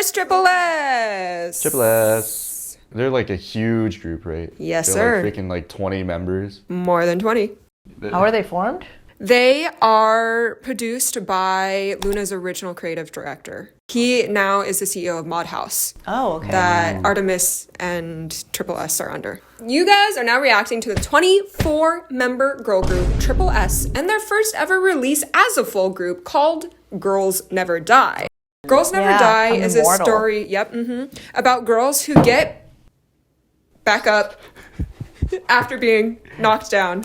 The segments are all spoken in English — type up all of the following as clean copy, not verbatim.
course, TripleS. TripleS. They're like a huge group, right? Yes, They're sir. Like freaking like 20 members. More than 20. How are they formed? They are produced by Luna's original creative director. He now is the CEO of Mod House. Oh, okay. That Artemis and TripleS are under. You guys are now reacting to the 24-member girl group TripleS and their first ever release as a full group called Girls Never Die. Girls Never Die is immortal. a story, about girls who get back up after being knocked down.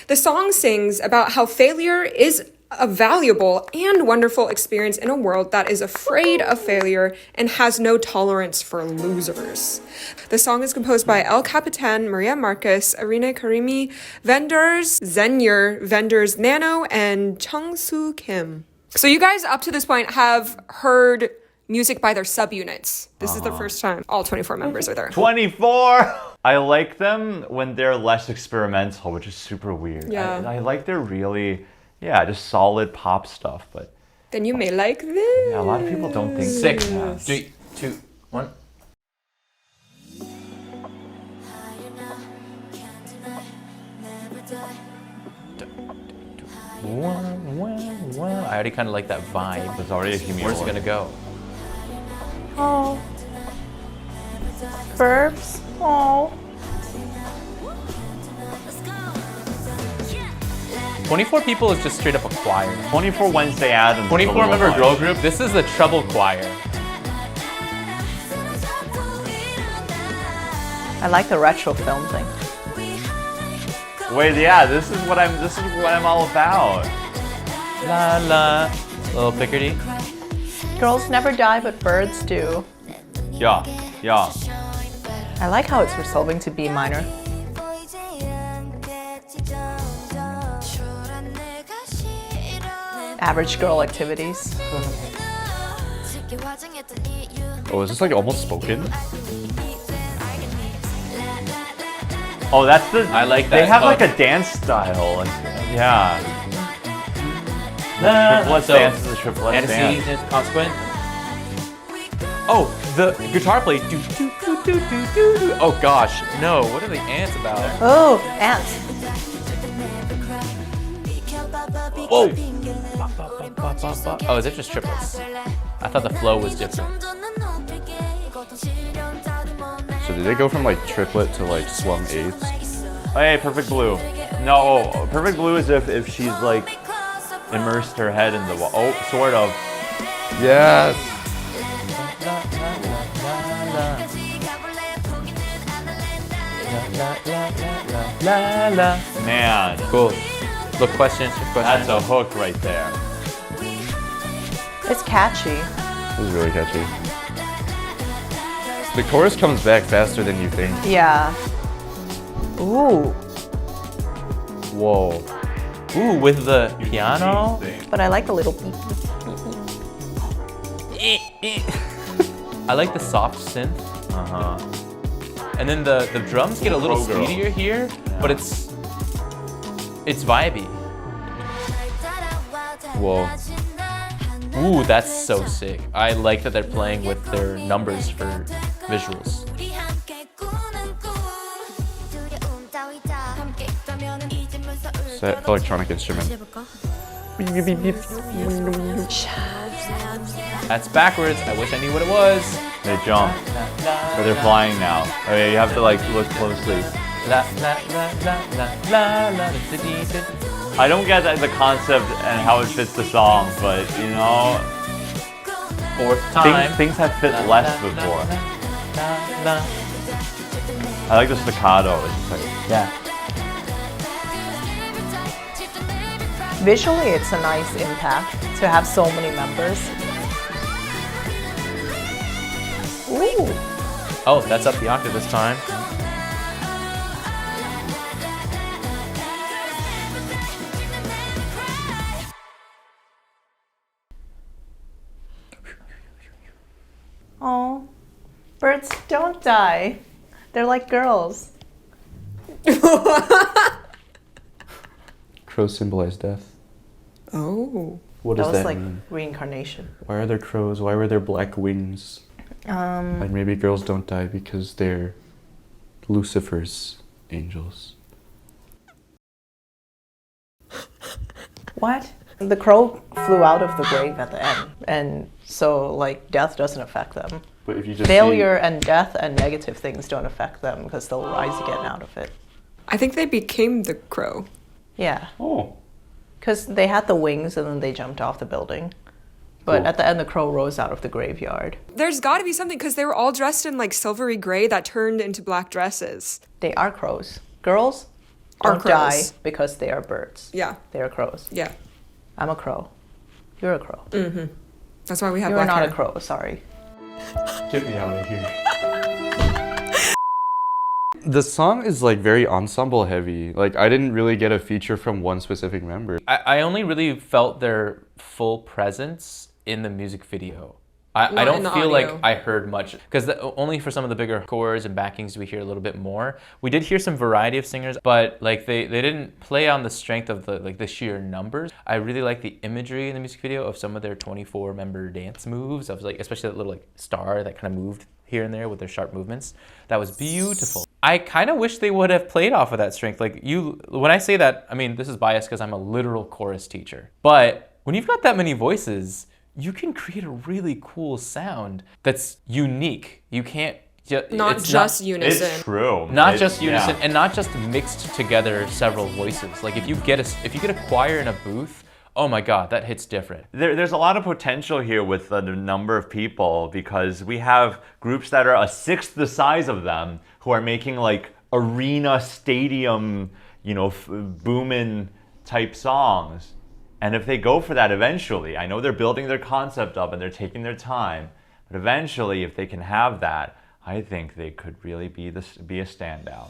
The song sings about how failure is a valuable and wonderful experience in a world that is afraid of failure and has no tolerance for losers. The song is composed by El Capitan, Maria Marcus, Arina Karimi, Vendors, Zenyer, Vendors Nano, and Chung Soo Kim. So you guys up to this point have heard music by their subunits. This is the first time all 24 members are there. 24! I like them when they're less experimental, which is super weird. Yeah. I like their really, just solid pop stuff, but Then you may like this. yeah, a lot of people don't think 6, Yeah. 3, 2, 1. I already kind of like that vibe. There's already a communal. Where's it gonna go? Oh. Verbs. Oh. 24 people is just straight up a choir. 24 Wednesday Addams. 24 member girl group. This is the treble choir. I like the retro film thing. Wait, yeah, this is what I'm all about. La la. Little Picardy. Girls never die, but birds do. Yeah. I like how it's resolving to B minor. Average girl activities. Oh, is this like almost spoken? Oh, that's the. I like that. They have like a dance style. Yeah. TripleS dance is a TripleS dance. Antecedent, consequent. Oh, the guitar play. Do, do, do, do, do, do, do. Oh gosh, no. What are the ants about? Oh, ants. Whoa. Oh, is it just triplets? I thought the flow was different. So did they go from like triplet to like swung eighths? Hey, Perfect Blue. No, Perfect Blue is if she's like immersed her head in the wall. Oh, sort of. Yes! Man, Cool. Look, question. that's a hook right there. It's catchy. This is really catchy. The chorus comes back faster than you think. Yeah. Ooh. Whoa. Ooh, with the piano. But I like the little beep. I like the soft synth. And then the drums get a little Pro girl. speedier here, but it's vibey. Whoa. Ooh, that's so sick. I like that they're playing with their numbers for visuals. Set electronic instrument. That's backwards. I wish I knew what it was. They jump. Or they're flying now. Okay, you have to like look closely. La la la la la la la la. I don't get the concept and how it fits the song, but you know, Fourth time. things have fit less before. I like the staccato. It's just like, Yeah. Visually, it's a nice impact to have so many members. Ooh. Oh, that's up the octave this time. Oh, birds don't die. They're like girls. Crows symbolize death. Oh. What That does was that like mean? reincarnation. Why are there crows? Why were there black wings? Like maybe girls don't die because they're Lucifer's angels. What? The crow flew out of the grave at the end, and so like death doesn't affect them. But if you just Failure and death and negative things don't affect them because they'll rise again out of it. I think they became the crow. Yeah, Oh. because they had the wings and then they jumped off the building. But Cool. at the end, the crow rose out of the graveyard. There's got to be something because they were all dressed in like silvery gray that turned into black dresses. They are crows. Girls Are don't crows. die because they are birds. Yeah. They are crows. Yeah. I'm a crow. You're a crow. That's why we have You're black not hair. a crow, sorry. Get me out of here. The song is like very ensemble heavy. Like I didn't really get a feature from one specific member. I only really felt their full presence in the music video. I Not in don't the feel like audio. I heard much because only for some of the bigger chords and backings do we hear a little bit more. We did hear some variety of singers, but like they didn't play on the strength of the sheer numbers. I really like the imagery in the music video of some of their 24 member dance moves. I was like, especially that little like star that kind of moved here and there with their sharp movements. That was beautiful. I kind of wish they would have played off of that strength. Like when I say that, I mean this is biased because I'm a literal chorus teacher. But when you've got that many voices, you can create a really cool sound that's unique. You can't Not it's just unison. It's true. not It's- just unison yeah. and not just mixed together several voices. Like if you get a choir in a booth, oh my god, that hits different. There's a lot of potential here with the number of people because we have groups that are a sixth the size of them who are making like arena stadium, booming type songs. And if they go for that eventually, I know they're building their concept up and they're taking their time, but eventually if they can have that, I think they could really be a standout.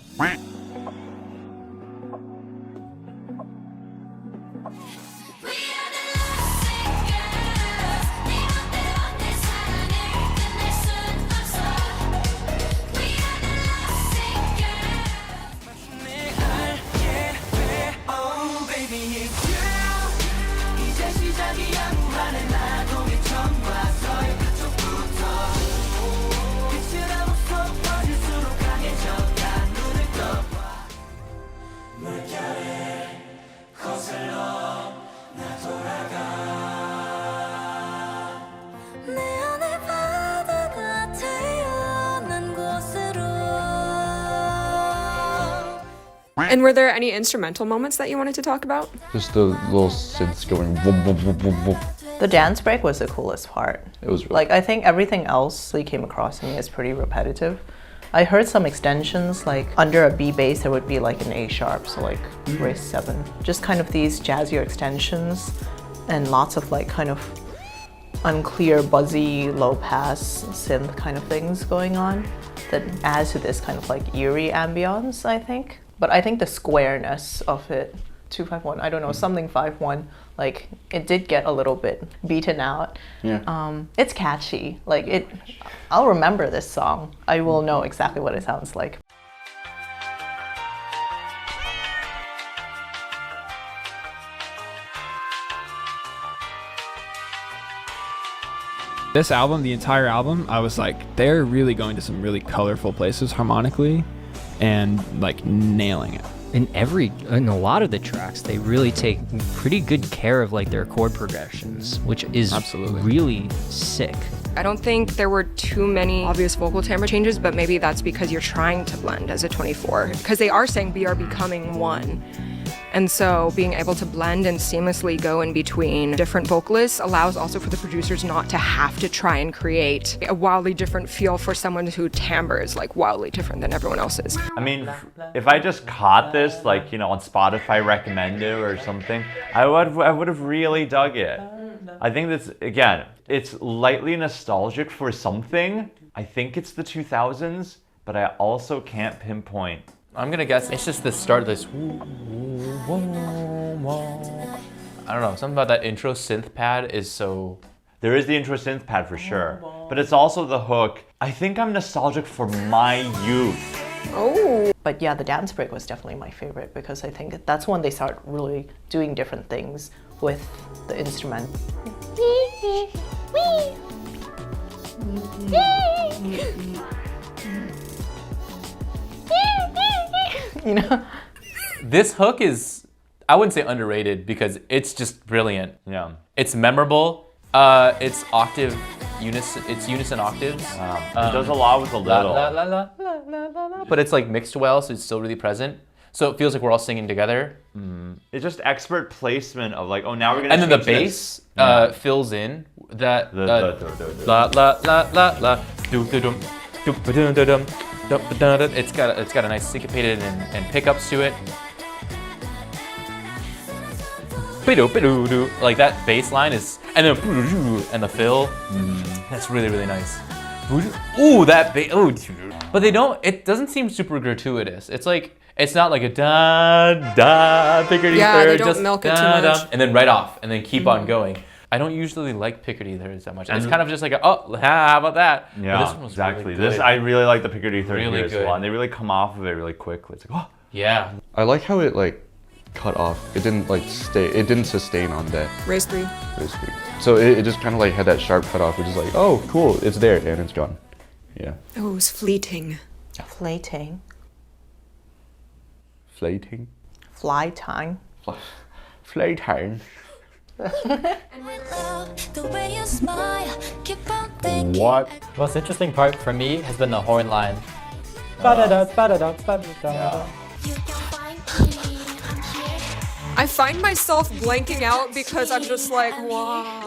And were there any instrumental moments that you wanted to talk about? Just the little synths going boom, boom, boom, boom, boom. The dance break was the coolest part. It was really Like, I think everything else they came across to me as pretty repetitive. I heard some extensions, like under a B bass, there would be like an A sharp, so like raise 7. Just kind of these jazzier extensions and lots of like kind of unclear, buzzy, low pass synth kind of things going on that adds to this kind of like eerie ambience, I think. But I think the squareness of it, 251, I don't know, something 51, like it did get a little bit beaten out. Yeah. It's catchy. Like I'll remember this song. I will know exactly what it sounds like. This album, the entire album, I was like, they're really going to some really colorful places harmonically and like nailing it. In a lot of the tracks, they really take pretty good care of like their chord progressions, which is Absolutely. really sick. I don't think there were too many obvious vocal timbre changes, but maybe that's because you're trying to blend as a 24. Because they are saying we are becoming one. And so being able to blend and seamlessly go in between different vocalists allows also for the producers not to have to try and create a wildly different feel for someone who timbre is like wildly different than everyone else's. I mean, if I just caught this, like, on Spotify recommended or something, I would have really dug it. I think that's, again, it's lightly nostalgic for something. I think it's the 2000s, but I also can't pinpoint. I'm gonna guess it's just the start of this. I don't know, something about that intro synth pad is so. There is the intro synth pad for sure, but it's also the hook. I think I'm nostalgic for my youth. Oh. But yeah, the dance break was definitely my favorite because I think that's when they start really doing different things with the instrument. You know? This hook is, I wouldn't say underrated because it's just brilliant. Yeah. It's memorable. It's octave unison. It's unison octaves. It does a lot with a La, little. la, la, la, la, la, la, la. But it's like mixed well, so it's still really present. So it feels like we're all singing together. It's just expert placement of like, oh, now we're gonna. And then the change bass this. fills in that The la la la la la do do dum do ba dum dum dum dum ba dum dum. It's got a nice syncopated and pickups to it. Bidu bidu do, like that bass line is, and then and the fill. That's really really nice. Ooh, that bass. Oh, but they don't. It doesn't seem super gratuitous. It's like. It's not like a da da Picardy Yeah, third, they don't just milk it da, too da, much. and then right off, and then keep on going. I don't usually like Picardy thirds that much. It's kind of just like, how about that? But Yeah, this one was exactly. Really This good. I really like the Picardy third Really here as good. well, and they really come off of it really quickly. It's like, oh, Yeah. I like how it like cut off. It didn't like stay. It didn't sustain on that. Race 3. Basically. So it just kind of like had that sharp cut off, which is like, oh, cool, it's there and it's gone. Yeah. Oh, it was fleeting. Flating. Flating. Fly time. Flaytime. What? The most interesting part for me has been the horn line. Ba-da-da, ba-da-da, ba-da-da. I find myself blanking out because I'm just like, wow.